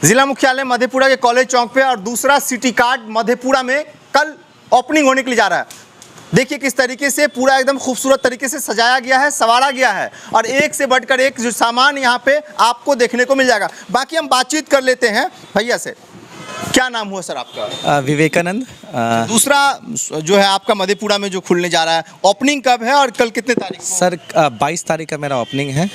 जिला मुख्यालय मधेपुरा के कॉलेज चौक पे और दूसरा सिटी कार्ड मधेपुरा में कल ओपनिंग होने के लिए जा रहा है। देखिए किस तरीके से पूरा एकदम खूबसूरत तरीके से सजाया गया है, संवारा गया है और एक से बढ़कर एक जो सामान यहाँ पे आपको देखने को मिल जाएगा। बाकी हम बातचीत कर लेते हैं भैया से। क्या नाम हुआ सर आपका? विवेकानंद। दूसरा जो है आपका मधेपुरा में जो खुलने जा रहा है, ओपनिंग कब है और कल कितने तारीख को? सर 22 तारीख का मेरा ओपनिंग है।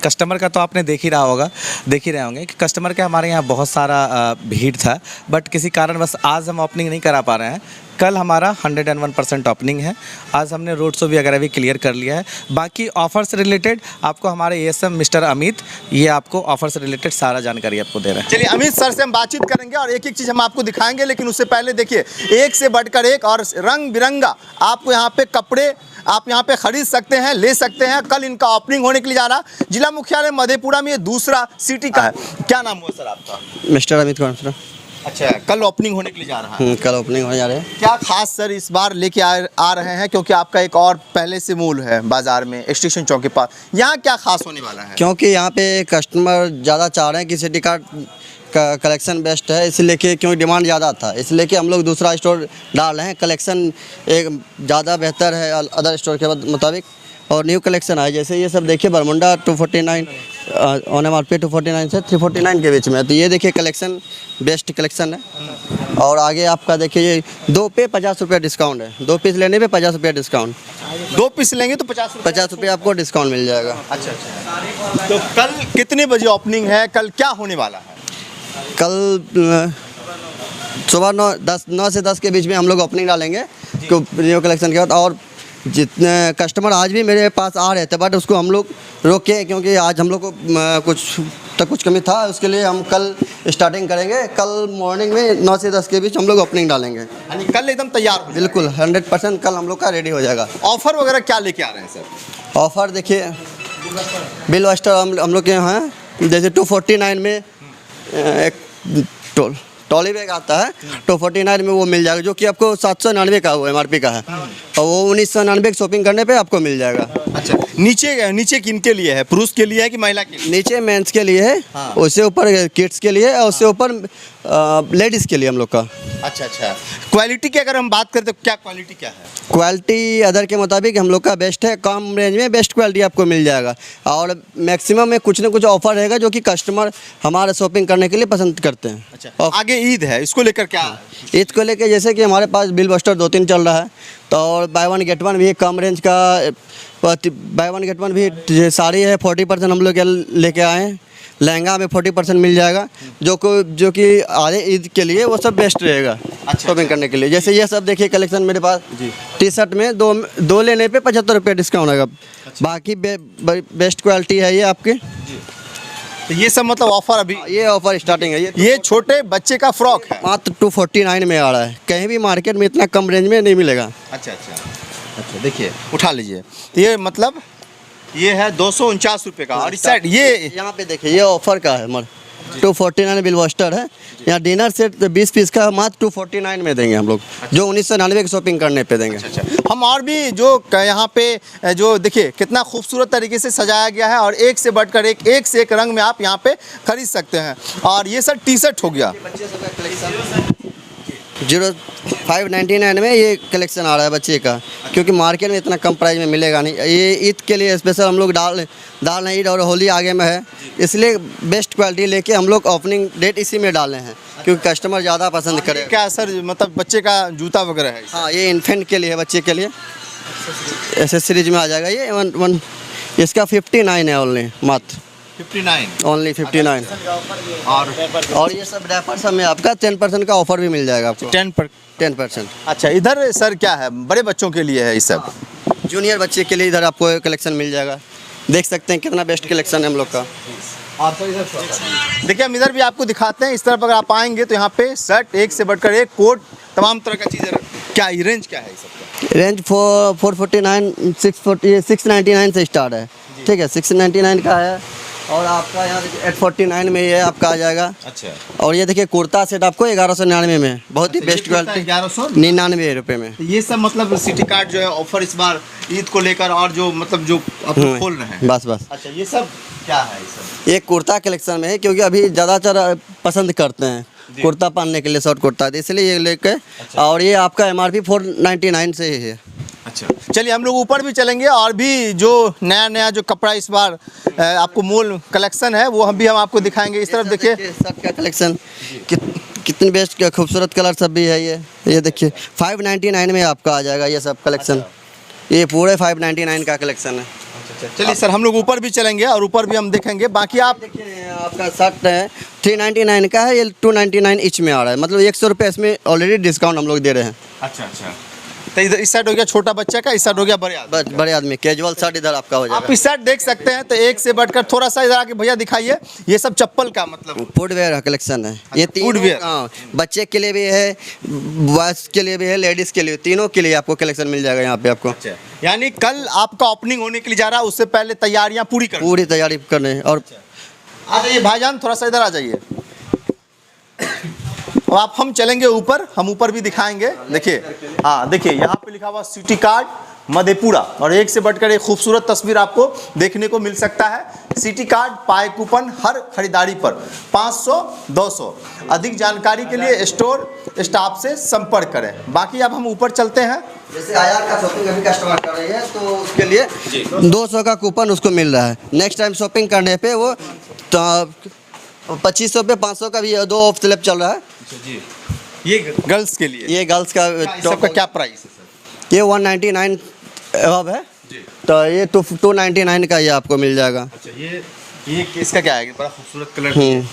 कस्टमर का तो आपने देख ही रहे होंगे कि कस्टमर का हमारे यहाँ बहुत सारा भीड़ था, बट किसी कारणवश आज हम ओपनिंग नहीं करा पा रहे हैं। कल हमारा 101% ओपनिंग है। आज हमने रोड शो वगैरह भी क्लियर कर लिया है। बाकी ऑफर से रिलेटेड आपको हमारे एएसएम मिस्टर अमित ये आपको ऑफर से रिलेटेड सारा जानकारी आपको दे रहे हैं। चलिए अमित सर से हम बातचीत करेंगे और एक एक चीज़ हम आपको दिखाएंगे, लेकिन उससे पहले देखिए एक से बढ़कर एक और रंग बिरंगा आपको यहाँ पे कपड़े आप यहाँ पे खरीद सकते हैं, ले सकते हैं। कल इनका ओपनिंग होने के लिए जा रहा जिला मुख्यालय मधेपुरा में ये दूसरा सिटी का है। क्या नाम हुआ सर आपका? मिस्टर अमित कौन? अच्छा, कल ओपनिंग होने के लिए जा रहा है। कल ओपनिंग होने जा रहे हैं। क्या खास सर इस बार लेके आ रहे हैं, क्योंकि आपका एक और पहले से मूल है बाजार में स्टेशन चौक के पास, यहाँ क्या खास होने वाला है? क्योंकि यहाँ पे कस्टमर ज़्यादा चाह रहे हैं कि सिटी कार्ड का कलेक्शन बेस्ट है, इसलिए कि क्योंकि डिमांड ज़्यादा था, इसलिए कि हम लोग दूसरा स्टोर डाल रहे हैं। कलेक्शन एक ज़्यादा बेहतर है अदर स्टोर के मुताबिक और न्यू कलेक्शन आया। जैसे ये सब देखिए बरमुंडा 249 ऑन MRP 249 से 349 के बीच में, तो ये देखिए कलेक्शन बेस्ट कलेक्शन है। और आगे आपका देखिए ये 2 पे 50 रुपये डिस्काउंट है। 2 पीस लेने पे 50 रुपये डिस्काउंट। 2 पीस लेंगे तो 50 रुपये आपको डिस्काउंट मिल जाएगा। अच्छा अच्छा। तो कल कितने बजे ओपनिंग है, कल क्या होने वाला है? कल सुबह 9 से 10 के बीच में हम लोग ओपनिंग डालेंगे न्यू कलेक्शन के बाद। और जितने कस्टमर आज भी मेरे पास आ रहे थे, बट उसको हम लोग रोके क्योंकि आज हम लोग को कुछ कमी था, उसके लिए हम कल स्टार्टिंग करेंगे। कल मॉर्निंग में 9 से 10 के बीच हम लोग ओपनिंग डालेंगे। यानी कल एकदम तैयार हो? बिल्कुल 100% कल हम लोग का रेडी हो जाएगा। ऑफर वगैरह क्या लेके आ रहे हैं सर? ऑफर देखिए बिल बस्टर हम लोग के यहाँ है। जैसे 249 में एक ट्रॉली बैग आता है, 249 में वो मिल जाएगा, जो कि आपको 799 का वो MRP का है और वो 1999 शॉपिंग करने पे आपको मिल जाएगा। अच्छा, नीचे किनके लिए है? पुरुष के लिए है कि महिला के लिए? नीचे मेंस के लिए है। हाँ। उससे ऊपर किड्स के लिए और उससे ऊपर लेडीज़ के लिए हम लोग का। अच्छा अच्छा। क्वालिटी की अगर हम बात करें तो क्या क्वालिटी क्या है? क्वालिटी अदर के मुताबिक हम लोग का बेस्ट है। कम रेंज में बेस्ट क्वालिटी आपको मिल जाएगा और मैक्सिमम में कुछ ना कुछ ऑफर रहेगा जो कि कस्टमर हमारा शॉपिंग करने के लिए पसंद करते हैं। अच्छा, आगे ईद है, इसको लेकर क्या? ईद को लेकर जैसे कि हमारे पास बिल बस्टर 2-3 चल रहा है, तो और बाय वन गेट वन भी कम रेंज का बाय वन गेट वन भी साड़ी है 40% हम लोग लेके आए हैं। लहंगा में 40% मिल जाएगा, जो कि आधे ईद के लिए वो सब बेस्ट रहेगा शॉपिंग करने के लिए। जैसे ये सब देखिए कलेक्शन मेरे पास जी। टी-शर्ट में दो लेने पे 75 रुपये डिस्काउंट आएगा। बाकी बेस्ट क्वालिटी है ये आपके। तो ये सब मतलब ऑफर अभी ये ऑफर स्टार्टिंग है। ये छोटे बच्चे का फ्रॉक है, मात्र 249 में आ रहा है। कहीं भी मार्केट में इतना कम रेंज में नहीं मिलेगा। अच्छा अच्छा अच्छा। देखिए उठा लीजिए, तो ये मतलब ये है 249 रुपये का। और इस साइड ये यहाँ पे देखिए ये ऑफर का है, 249 बिल बस्टर है। यहाँ डिनर सेट 20 पीस का मात्र 249 में देंगे हम लोग। अच्छा। जो 1999 की शॉपिंग करने पे देंगे। अच्छा अच्छा। हम और भी जो यहाँ पे जो देखिए कितना खूबसूरत तरीके से सजाया गया है और एक से बढ़कर एक से एक रंग में आप यहाँ पे खरीद सकते हैं। और ये सर टी-शर्ट हो गया 0599 में ये कलेक्शन आ रहा है बच्चे का, क्योंकि मार्केट में इतना कम प्राइस में मिलेगा नहीं। ये ईद के लिए स्पेशल हम लोग डाल रहे हैं। ईद और होली आगे में है, इसलिए बेस्ट क्वालिटी लेके हम लोग ओपनिंग डेट इसी में डाले हैं, क्योंकि कस्टमर ज़्यादा पसंद करे। क्या सर मतलब बच्चे का जूता वगैरह है? हाँ, ये इन्फेंट के लिए है, बच्चे के लिए एसेसरीज में आ जाएगा। ये इसका 59 है ओनली, मात्र 59 ओनली 59। और ये सब रैपर सब में आपका 10% का ऑफर भी मिल जाएगा आपको। 10%। अच्छा, इधर सर क्या है? बड़े बच्चों के लिए है ये सब? जूनियर बच्चे के लिए इधर आपको कलेक्शन मिल जाएगा। देख सकते हैं कितना बेस्ट कलेक्शन है हम लोग का। देखिए हम इधर भी आपको दिखाते हैं। इस तरफ अगर आप आएंगे तो यहाँ पे शर्ट एक से बढ़कर एक, कोट, तमाम तरह का चीज़ें। क्या रेंज क्या है इस सबका? रेंज 449 699 से स्टार्ट है। ठीक है, 699 का है और आपका यहाँ देखिए 849 में ये आपका आ जाएगा। अच्छा, और ये देखिए कुर्ता सेट आपको 1199 में, बहुत ही बेस्ट क्वालिटी, 1199 रुपये में। तो ये सब मतलब सिटी कार्ड जो है ऑफर इस बार ईद को लेकर और जो मतलब जो आप लोग खोल रहे हैं। बस बस अच्छा, ये सब क्या है ये सब? ये कुर्ता कलेक्शन में है, क्योंकि अभी ज़्यादातर पसंद करते हैं कुर्ता पहनने के लिए, शॉर्ट कुर्ता, तो इसलिए ये लेके। और ये आपका MRP 499 से ही है। अच्छा, चलिए हम लोग ऊपर भी चलेंगे और भी जो नया नया जो कपड़ा इस बार आपको मॉल कलेक्शन है वो हम आपको दिखाएंगे। इस तरफ देखिए शर्ट का कलेक्शन कितनी बेस्ट खूबसूरत कलर सब भी है। ये देखिए 599 में आपका आ जाएगा ये सब कलेक्शन। ये पूरे 599 का कलेक्शन है। चलिए सर, हम लोग ऊपर भी चलेंगे और ऊपर भी हम देखेंगे। बाकी आप देखिए आपका शर्ट है 399 का है, ये 299 ईच में आ रहा है, मतलब 100 रुपये इसमें ऑलरेडी डिस्काउंट हम लोग दे रहे हैं। अच्छा अच्छा, तो इधर इस साइड हो गया छोटा बच्चा का, इस साइड हो गया बड़े आदमी। बस बड़े आदमी कैजुअल शर्ट इधर आपका हो आप जाएगा। इस साइड देख सकते हैं, तो एक से बढ़कर थोड़ा सा इधर आके भैया दिखाइए। ये सब चप्पल का मतलब फुटवेयर कलेक्शन है ये तीनों। फुटवेयर। हाँ, बच्चे के लिए भी है, बॉयज के लिए भी है, लेडीज़ के लिए, तीनों के लिए आपको कलेक्शन मिल जाएगा यहाँ पे आपको। यानी कल आपका ओपनिंग होने के लिए जा रहा है, उससे पहले तैयारियां पूरी कर। पूरी तैयारी करने। और आ जाइए भाईजान, थोड़ा सा इधर आ जाइए। अब आप हम चलेंगे ऊपर, हम ऊपर भी दिखाएंगे। देखिए, हाँ देखिए यहाँ पे लिखा हुआ सिटी कार्ड मधेपुरा, और एक से बढ़कर एक खूबसूरत तस्वीर आपको देखने को मिल सकता है। सिटी कार्ड पाए कूपन हर खरीदारी पर 500 200। अधिक जानकारी के लिए स्टोर स्टाफ से संपर्क करें। बाकी अब हम ऊपर चलते हैं। जैसे आयार का शॉपिंग अभी कस्टमर कर रही है तो उसके लिए 200 का कूपन उसको मिल रहा है। नेक्स्ट टाइम शॉपिंग करने पे वो 2500 पे 500 का भी 2 ऑफ स्लैब चल रहा है। जी, ये गर्ल्स के लिए। ये गर्ल्स का टॉप का क्या प्राइस है सर? ये 199 अब है जी। तो ये 299 का ये आपको मिल जाएगा। अच्छा, ये इसका क्या है? बड़ा खूबसूरत कलर।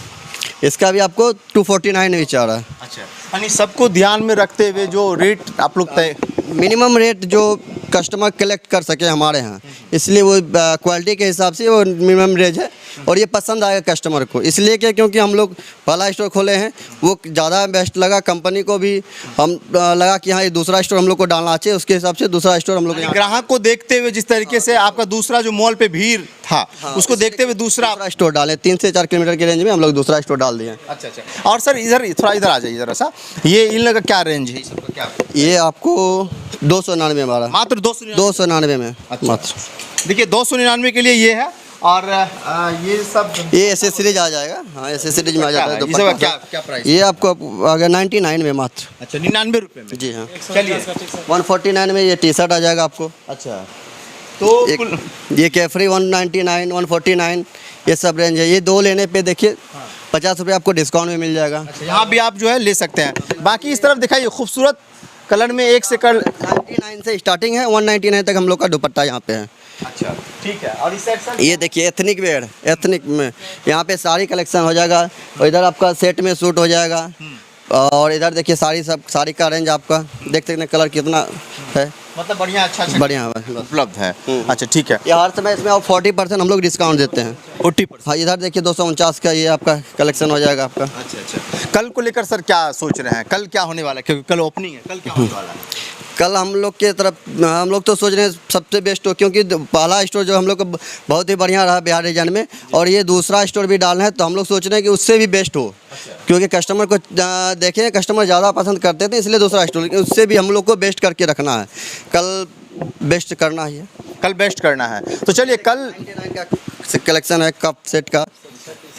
इसका भी आपको 249 भी चाह रहा है। अच्छा, यानी सबको ध्यान में रखते हुए जो रेट आप लोग तय, मिनिमम रेट जो कस्टमर कलेक्ट कर सके हमारे यहाँ, इसलिए वो क्वालिटी के हिसाब से वो मिनिमम रेट है। और ये पसंद आएगा कस्टमर को, इसलिए क्या, क्योंकि हम लोग पहला स्टोर खोले हैं, वो ज़्यादा बेस्ट लगा कंपनी को भी। हम लगा कि हाँ ये दूसरा स्टोर हम लोग को डालना चाहिए, उसके हिसाब से दूसरा स्टोर हम लोग ग्राहक को देखते हुए जिस तरीके से आपका दूसरा जो मॉल पे भीड़ था, उसको देखते हुए दूसरा स्टोर डाले। 3 से 4 किलोमीटर की रेंज में हम लोग दूसरा स्टोर डाल दिए। अच्छा अच्छा। और सर इधर थोड़ा इधर आ जाइए जरा सा। ये इन लोगों का क्या रेंज है? सबका क्या? ये आपको 299 में आ रहा है, मात्र 299 में मात्र। देखिए 299 के लिए ये है। और ये सब ये एसेसरीज आ जाएगा। हाँ, एसेसरीज में आ जाता है। ये सब क्या क्या प्राइस? ये आपको आ गया 99 में मात्र। अच्छा, 99 रुपये में। जी हाँ। चलिए 149 में ये टी शर्ट आ जाएगा आपको। अच्छा, तो ये कैफरी 199 149 ये सब रेंज है। ये 2 लेने पे देखिए 50 रुपये आपको डिस्काउंट में मिल जाएगा। यहाँ भी आप जो है ले सकते हैं। बाकी इस तरफ दिखाइए, खूबसूरत कलर में एक से कर 99 से स्टार्टिंग है, 199 तक हम लोग का दुपट्टा यहाँ पे है। अच्छा, ठीक है। और इस साइड ये देखिए एथनिक वेयर, एथनिक में यहाँ पे साड़ी कलेक्शन हो जाएगा। और इधर आपका सेट में सूट हो जाएगा। और इधर देखिए साड़ी का रेंज आपका देख सकते हैं, कलर कितना है, मतलब बढ़िया अच्छा बढ़िया उपलब्ध है। अच्छा, ठीक है। ये हर समय इसमें 40% हम लोग डिस्काउंट देते हैं। 40%। हाँ, इधर देखिए 249 का ये आपका कलेक्शन हो जाएगा आपका। अच्छा अच्छा। कल को लेकर सर क्या सोच रहे हैं? कल क्या होने वाला है? क्योंकि कल ओपनिंग है, कल क्या होने वाला है? कल हम लोग के तरफ हम लोग तो सोच रहे हैं सबसे बेस्ट हो, क्योंकि पहला स्टोर जो हम लोग का बहुत ही बढ़िया रहा बिहार रीजन में, और ये दूसरा स्टोर भी डालना है, तो हम लोग सोच रहे हैं कि उससे भी बेस्ट हो। क्योंकि कस्टमर को देखें, कस्टमर ज़्यादा पसंद करते थे, इसलिए दूसरा स्टोर, लेकिन उससे भी हम लोग को बेस्ट करके रखना है। कल बेस्ट करना ही है, कल बेस्ट करना है। तो चलिए, कल 99 का कलेक्शन है कप सेट का।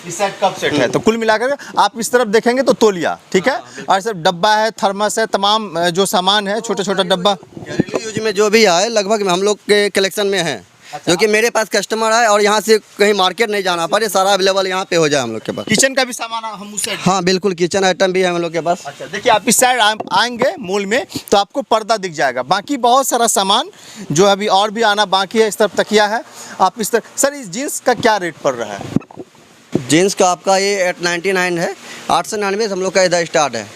इस सेट कप सेट है, तो कुल मिलाकर आप इस तरफ देखेंगे तो तोलिया, ठीक है, और सब डब्बा है, थर्मस है, तमाम जो सामान है, छोटा छोटा डब्बा घरेलू यूज में जो भी आए लगभग हम लोग के कलेक्शन में है। क्योंकि मेरे पास कस्टमर आए और यहाँ से कहीं मार्केट नहीं जाना पड़े, सारा अवेलेबल यहाँ पे हो जाए हम लोग के पास। किचन का भी सामान हम उस साइड। हाँ बिल्कुल, किचन आइटम भी है हम लोग के पास। अच्छा, देखिए आप इस साइड आएंगे मॉल में तो आपको पर्दा दिख जाएगा। बाकी बहुत सारा सामान जो अभी और भी आना बाकी है। इस तरफ तकिया है। आप इस तरफ सर, इस जीन्स का क्या रेट पड़ रहा है? जीन्स का आपका ये 899 है, 899 हम लोग का इधर स्टार्ट है।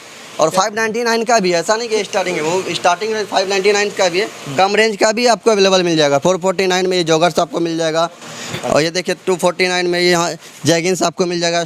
और 599 का भी है, ऐसा नहीं कि स्टार्टिंग है, वो स्टार्टिंग में 599 का भी है। कम रेंज का भी आपको अवेलेबल मिल जाएगा। 449 में ये जॉगर्स आपको मिल जाएगा। और ये देखिए 249 में ये यहाँ जैगिंग्स आपको मिल जाएगा।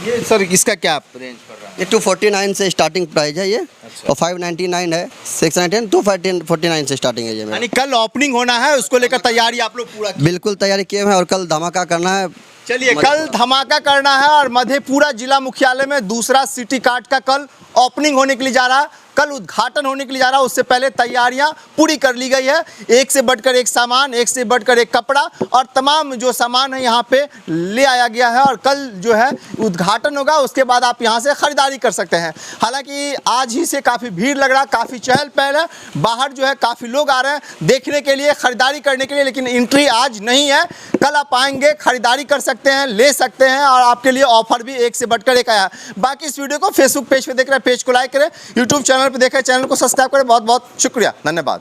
ये सर इसका क्या रेंज पड़ रहा है? ये 249 से स्टार्टिंग प्राइस है ये। और 599 है, 699, 249 से स्टार्टिंग है ये। यानी कल ओपनिंग होना है, उसको लेकर तैयारी आप लोग पूरा बिल्कुल तैयारी किए हैं और कल धमाका करना है। चलिए, कल धमाका करना है और मधेपुरा जिला मुख्यालय में दूसरा सिटी कार्ड का कल ओपनिंग होने के लिए जा रहा है, कल उद्घाटन होने के लिए जा रहा है। उससे पहले तैयारियां पूरी कर ली गई है। एक से बढ़कर एक सामान, एक से बढ़कर एक कपड़ा और तमाम जो सामान है यहाँ पे ले आया गया है और कल जो है उद्घाटन होगा। उसके बाद आप यहाँ से ख़रीदारी कर सकते हैं। हालांकि आज ही से काफ़ी भीड़ लग रहा, काफ़ी चहल पहल है, बाहर जो है काफ़ी लोग आ रहे हैं देखने के लिए, ख़रीदारी करने के लिए, लेकिन एंट्री आज नहीं है। कल आप आएंगे, ख़रीदारी कर सकते हैं, ले सकते हैं और आपके लिए ऑफर भी एक से बढ़कर एक आया। बाकी इस वीडियो को फेसबुक पेज पे देख रहे हैं, पेज को लाइक करें, यूट्यूब चैनल पे देखें, चैनल को सब्सक्राइब करें। बहुत बहुत शुक्रिया, धन्यवाद।